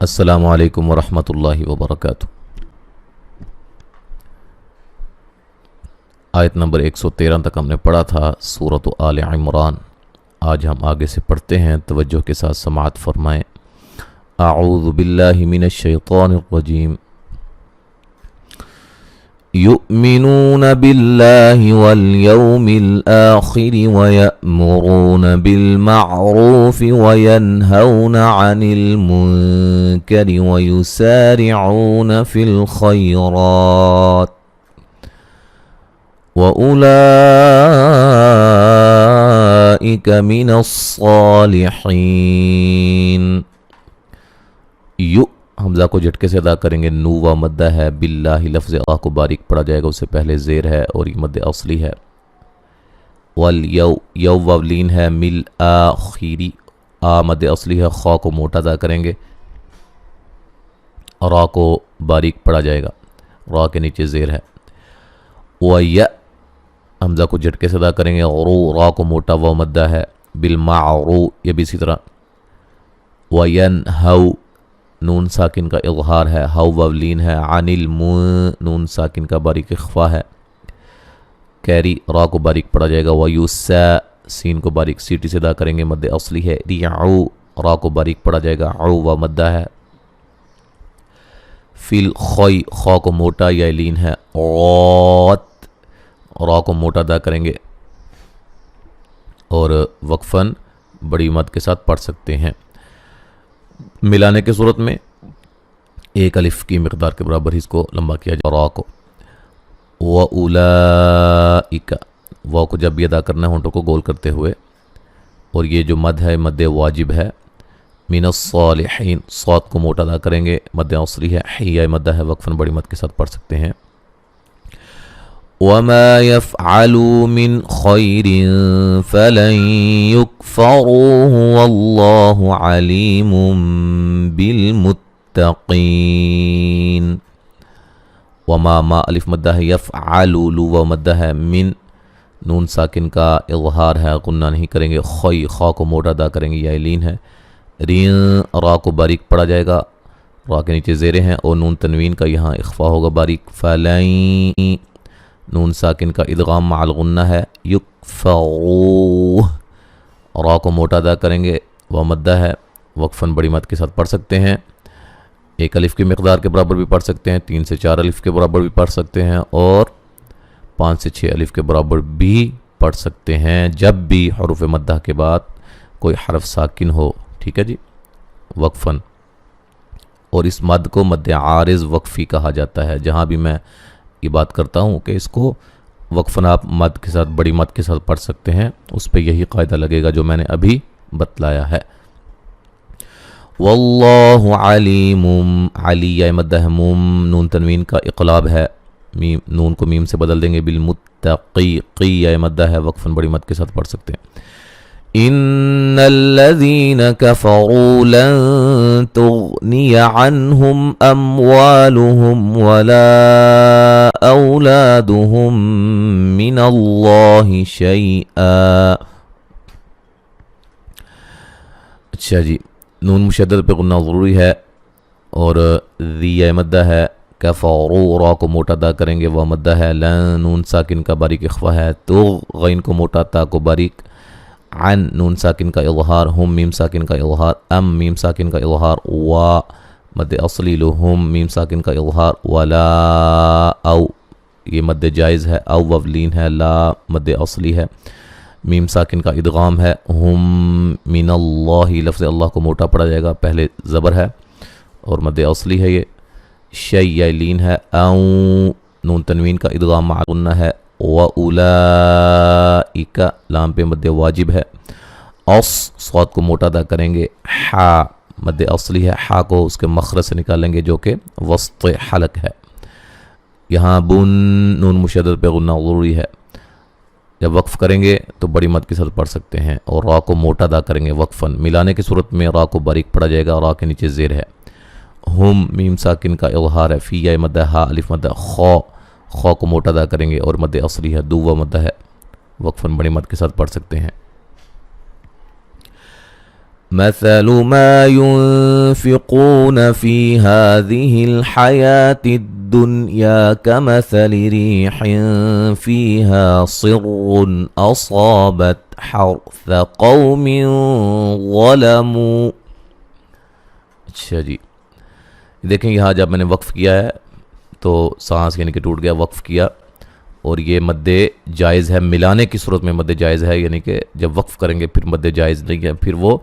السلام علیکم ورحمۃ اللہ وبرکاتہ۔ آیت نمبر 113 تک ہم نے پڑھا تھا سورۃ آل عمران۔ آج ہم آگے سے پڑھتے ہیں، توجہ کے ساتھ سماعت فرمائیں۔ اعوذ باللہ من الشیطان الرجیم۔ یؤمنون باللہ والیوم الآخر ویأمرون بالمعروف وینہون عن المنکر ویسارعون فی الخیرات وَأُولَئِكَ مِنَ الصَّالِحِينَ۔ حمزہ کو جھٹکے سے ادا کریں گے، نو و مدہ ہے، باللہ لفظ آ کو باریک پڑا جائے گا، اس سے پہلے زیر ہے اور یہ مد اصلی ہے۔ والیو یو وولین ہے، مل آخری آ مد اصلی ہے، خا کو موٹا ادا کریں گے، را کو باریک پڑا جائے گا، را کے نیچے زیر ہے۔ وَيَ حمزہ کو جھٹکے سے ادا کریں گے، غرو را کو موٹا و مدہ ہے، بالمعرو یہ بھی اسی طرح۔ وَيَنْهَوْ نون ساکن کا اظہار ہے، ہو وولین ہے، عن نون ساکن کا باریک اخفا ہے، کیری را کو باریک پڑا جائے گا، وَيُسَا سین کو باریک سیٹی سے ادا کریں گے، مد اصلی ہے، ریعو را کو باریک پڑا جائے گا، عو و مدہ ہے، فی الخوی خا کو موٹا یا لین ہے، غات را کو موٹا ادا کریں گے اور وقفاً بڑی مد کے ساتھ پڑھ سکتے ہیں۔ ملانے کے صورت میں ایک الف کی مقدار کے برابر ہی اس کو لمبا کیا جائے، را کو۔ وَأُولَئِكَ واو کو جب بھی ادا کرنا ہے ہونٹوں کو گول کرتے ہوئے، اور یہ جو مد ہے مد واجب ہے، من الصالحین صاد کو موٹا ادا کریں گے، مد اصلی ہے، حیہ مدہ ہے، وقفاً بڑی مد کے ساتھ پڑھ سکتے ہیں۔ وَمَا يَفْعَلُوا مِنْ خَيْرٍ فَلَنْ يُكْفَرُوهُ وَاللَّهُ عَلِيمٌ بِالْمُتَّقِينَ۔ وما ما الف مدہ ہے، یفعلو لو و مدہ ہے، من نون ساکن کا اظہار ہے، غنہ نہیں کریں گے، خوی خا کو موٹا ادا کریں گے، یا لین ہے، رین را کو باریک پڑا جائے گا، را کے نیچے زیرے ہیں، اور نون تنوین کا یہاں اخفا ہوگا باریک، فَلَن نون ساکن کا ادغام مع الغنہ ہے، یکفرو را کو موٹا ادا کریں گے، و مدہ ہے، وقفاً بڑی مد کے ساتھ پڑھ سکتے ہیں، ایک الف کی مقدار کے برابر بھی پڑھ سکتے ہیں، 3 سے 4 الف کے برابر بھی پڑھ سکتے ہیں، اور 5 سے 6 الف کے برابر بھی پڑھ سکتے ہیں، جب بھی حروف مدہ کے بعد کوئی حرف ساکن ہو، ٹھیک ہے جی، وقفاً۔ اور اس مد کو مد عارض وقفی کہا جاتا ہے، جہاں بھی میں یہ بات کرتا ہوں کہ اس کو وقفاً آپ مد کے ساتھ بڑی مد کے ساتھ پڑھ سکتے ہیں، اس پہ یہی قاعدہ لگے گا جو میں نے ابھی بتلایا ہے۔ واللہ علیم علی مدہ موم نون تنوین کا اقلاب ہے، میم نون کو میم سے بدل دیں گے، بالمتقی قی مدہ ہے، وقفاً بڑی مد کے ساتھ پڑھ سکتے ہیں۔ ان الذین کفروا لن تغنی عنہم اموالہم ولا اولادہم من اللہ شیئا۔ اچھا جی، نون مشدد پہ غنہ ضروری ہے، اور ذی مدہ ہے، کفروا را کو موٹا ادا کریں گے، وہ مدہ ہے، لن نون ساکن کا باریک اخفا ہے، تو غین کو موٹا تا کو باریک، عن نون ساکن کا اظہار، ہم میم ساکن کا اظہار، ام میم ساکن کا اظہار، و مد اصلی لہم میم ساکن کا اظہار، ولا او یہ مد جائز ہے، او وولین ہے، لا مد اصلی ہے، میم ساکن کا ادغام ہے، ہم من اللہ لفظ اللہ کو موٹا پڑا جائے گا، پہلے زبر ہے اور مد اصلی ہے، یہ شیء لین ہے، او نون تنوین کا ادغام مع غنہ ہے، وَأُولَئِكَ لام پہ مد واجب ہے، صاد کو موٹا ادا کریں گے، حا مد اصلی ہے، حا کو اس کے مخرج سے نکالیں گے جو کہ وسط حلق ہے، یہاں بن نون مشدد پہ غنہ ضروری ہے، جب وقف کریں گے تو بڑی مد کے ساتھ پڑھ سکتے ہیں، اور را کو موٹا ادا کریں گے وقفاً، ملانے کی صورت میں را کو باریک پڑا جائے گا، را کے نیچے زیر ہے، ہم میم ساکن کا اظہار ہے، فی مدہ، ہا الف مدہ، خا کو موٹا ادا کریں گے، اور مد اصلی ہے، دو و مدہ ہے، وقفاً بڑی مد کے ساتھ پڑھ سکتے ہیں۔ مثل ما ينفقون في هذه الحياة الدنيا كمثل ريح فيها صر أصابت حرث قوم ظلموا. اچھا جی دیکھیں یہاں جب میں نے وقف کیا ہے تو سانس یعنی کہ ٹوٹ گیا، وقف کیا، اور یہ مد جائز ہے، ملانے کی صورت میں مد جائز ہے، یعنی کہ جب وقف کریں گے پھر مد جائز نہیں ہے، پھر وہ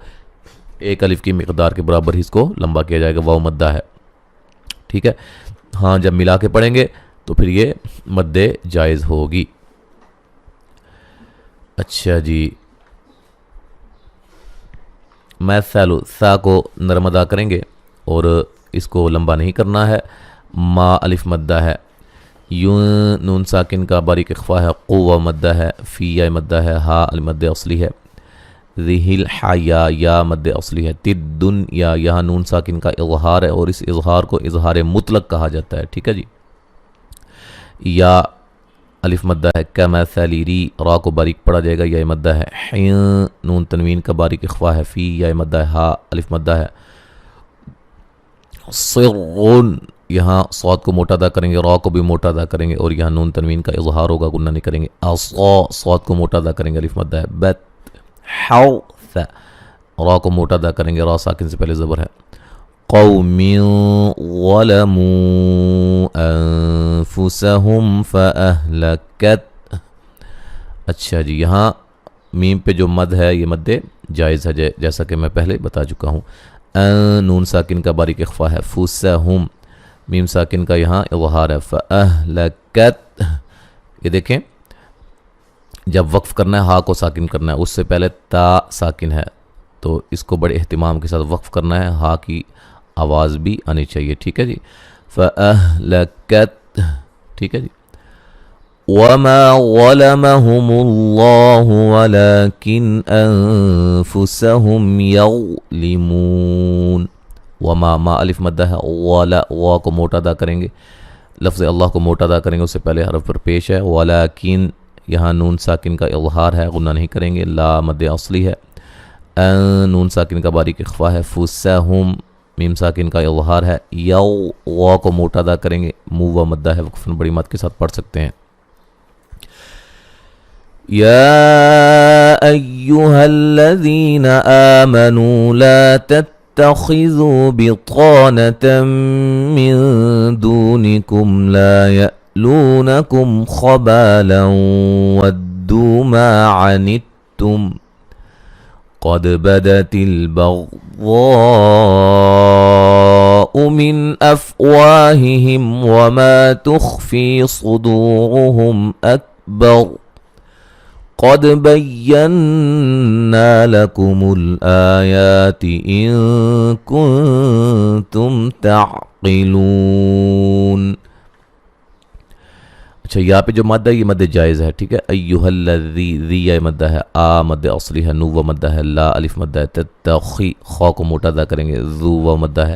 ایک الف کی مقدار کے برابر ہی اس کو لمبا کیا جائے گا، واو مدہ ہے، ٹھیک ہے. ہاں جب ملا کے پڑھیں گے تو پھر یہ مد جائز ہوگی. اچھا جی مثل سا کو نرم ادا کریں گے اور اس کو لمبا نہیں کرنا ہے. ما الف مدہ ہے، یوں نون ساکن کا باریک اخفا ہے، قوہ مدہ ہے، فی یا مدہ ہے، ہا المد اصلی ہے، ذہل حیا یا مد اصلی ہے، تدن یا یہاں نون ساکن کا اظہار ہے اور اس اظہار کو اظہار مطلق کہا جاتا ہے، ٹھیک ہے جی. یا الف مدہ ہے، کمثل ری را کو باریک پڑھا جائے گا، یا مدہ ہے، حین نون تنوین کا باریک اخفا ہے، فی یا مدہ ہے، ہا الف مدہ ہے، صرون یہاں صاد کو موٹا ادا کریں گے، را کو بھی موٹا ادا کریں گے اور یہاں نون تنوین کا اظہار ہوگا، گنہ نہیں کریں گے. اصا صاد کو موٹا ادا کریں گے، الف مدہ ہے. بت حوث را کو موٹا ادا کریں گے، را ساکن سے پہلے زبر ہے. قوم ظلموا انفسهم فاہلکت. اچھا جی یہاں میم پہ جو مد ہے یہ مد جائز ہے، جیسا کہ میں پہلے بتا چکا ہوں. نون ساکن کا باریک اخفا ہے، فسہم میم ساکن کا یہاں اظہار ہے، فاہلکت. یہ دیکھیں جب وقف کرنا ہے ہا کو ساکن کرنا ہے، اس سے پہلے تا ساکن ہے تو اس کو بڑے اہتمام کے ساتھ وقف کرنا ہے، ہا کی آواز بھی آنی چاہیے، ٹھیک ہے جی. فاہلکت ٹھیک ہے جی. وما ظلمهم الله ولكن انفسهم يظلمون. وما ما الف مدہ ہے، ولا وا کو موٹا ادا کریں گے، لفظ اللہ کو موٹا ادا کریں گے، اس سے پہلے حرف پر پیش ہے. ولكن یہاں نون ساکن کا اظہار ہے، غنہ نہیں کریں گے، لا مد اصلی ہے. نون ساکن کا باریک اخفا ہے، فسہم میم ساکن کا اظہار ہے، یو وا کو موٹا ادا کریں گے، مو و مدہ ہے، وقفاً بڑی مد کے ساتھ پڑھ سکتے ہیں. یا ایہا الذین آمنوا لا تتخذوا بطانة من دونکم لا یألونکم خبالا ودوا ما عنتم قد بدت البغضاء من افواہہم وما تخفی صدورہم اکبر قد بينا لكم الآيات إن كنتم تعقلون. اچھا یہاں پہ جو مدہ ہے یہ مد جائز ہے، ٹھیک ہے. ایہا الذی ذی یا مدہ ہے، آ مد اصلی ہے، نو و مدہ ہے، لا الف مدہ ہے، تتخی خا کو موٹا ادا کریں گے، ذو و مدہ ہے،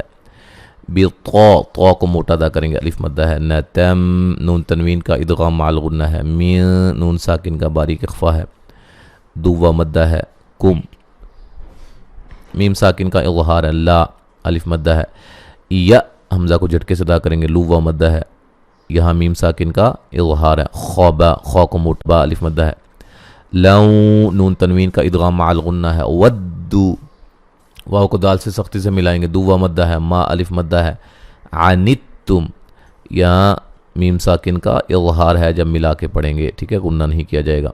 بطا طا کو موٹا ادا کریں گے، الف مدہ ہے. نتم نون تنوین کا ادغام مع الغنہ ہے، من نون ساکن کا باریک اخفا ہے، دو و مدہ ہے، کم میم ساکن کا اظہار ہے، لا الف مدہ ہے. یا حمزہ کو جھٹکے سے ادا کریں گے، لو و مدہ ہے، یہاں میم ساکن کا اظہار ہے، خوبا خا کو موٹا الف مدہ ہے. لو نون تنوین کا ادغام مع الغنہ ہے، ودو واو کو دال سے سختی سے ملائیں گے، دو و مدہ ہے، ما الف مدہ ہے. عنتم یہاں میم ساکن کا اظہار ہے، جب ملا کے پڑھیں گے، ٹھیک ہے، غنہ نہیں کیا جائے گا.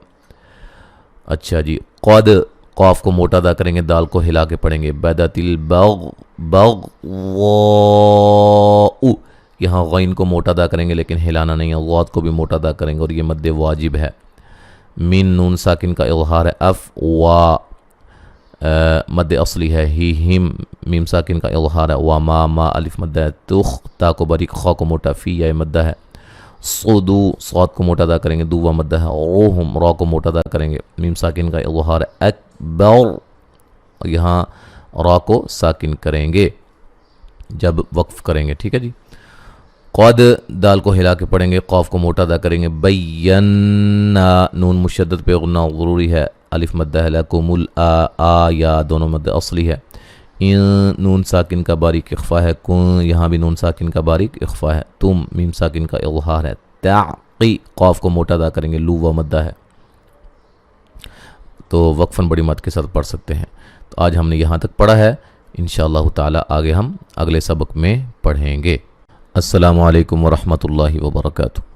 اچھا جی قد قاف کو موٹا ادا کریں گے، دال کو ہلا کے پڑھیں گے، بدت البغضاء یہاں غین کو موٹا ادا کریں گے لیکن ہلانا نہیں ہے، غاد کو بھی موٹا ادا کریں گے اور یہ مد واجب ہے. من نون ساکن کا اظہار ہے، اف وا مد اصلی ہے، ہی ہم میم ساکن کا اظہار ہے، وما ما الف مدہ ہے، تخ تا کو باریک خا کو موٹا، فی یا مدہ ہے. صدو صاد کو موٹا ادا کریں گے، دو و مدہ ہے، روہم را کو موٹا ادا کریں گے، میم ساکن کا اظہار ہے، اکبر یہاں را کو ساکن کریں گے جب وقف کریں گے، ٹھیک ہے جی. قد دال کو ہلا کے پڑھیں گے، قاف کو موٹا ادا کریں گے، بینا نون مشدد پہ غنہ ضروری ہے، الف مدہ ہے، لکم الآ یا دونوں مد اصلی ہے. نون ساکن کا باریک اخفا ہے، کن یہاں بھی نون ساکن کا باریک اخفا ہے، تم میم ساکن کا اظہار ہے، تعقی قاف کو موٹا ادا کریں گے، لو و مدہ ہے، تو وقفاً بڑی مد کے ساتھ پڑھ سکتے ہیں۔ تو آج ہم نے یہاں تک پڑھا ہے، انشاءاللہ تعالی آگے ہم اگلے سبق میں پڑھیں گے۔ السلام علیکم ورحمۃ اللہ وبرکاتہ۔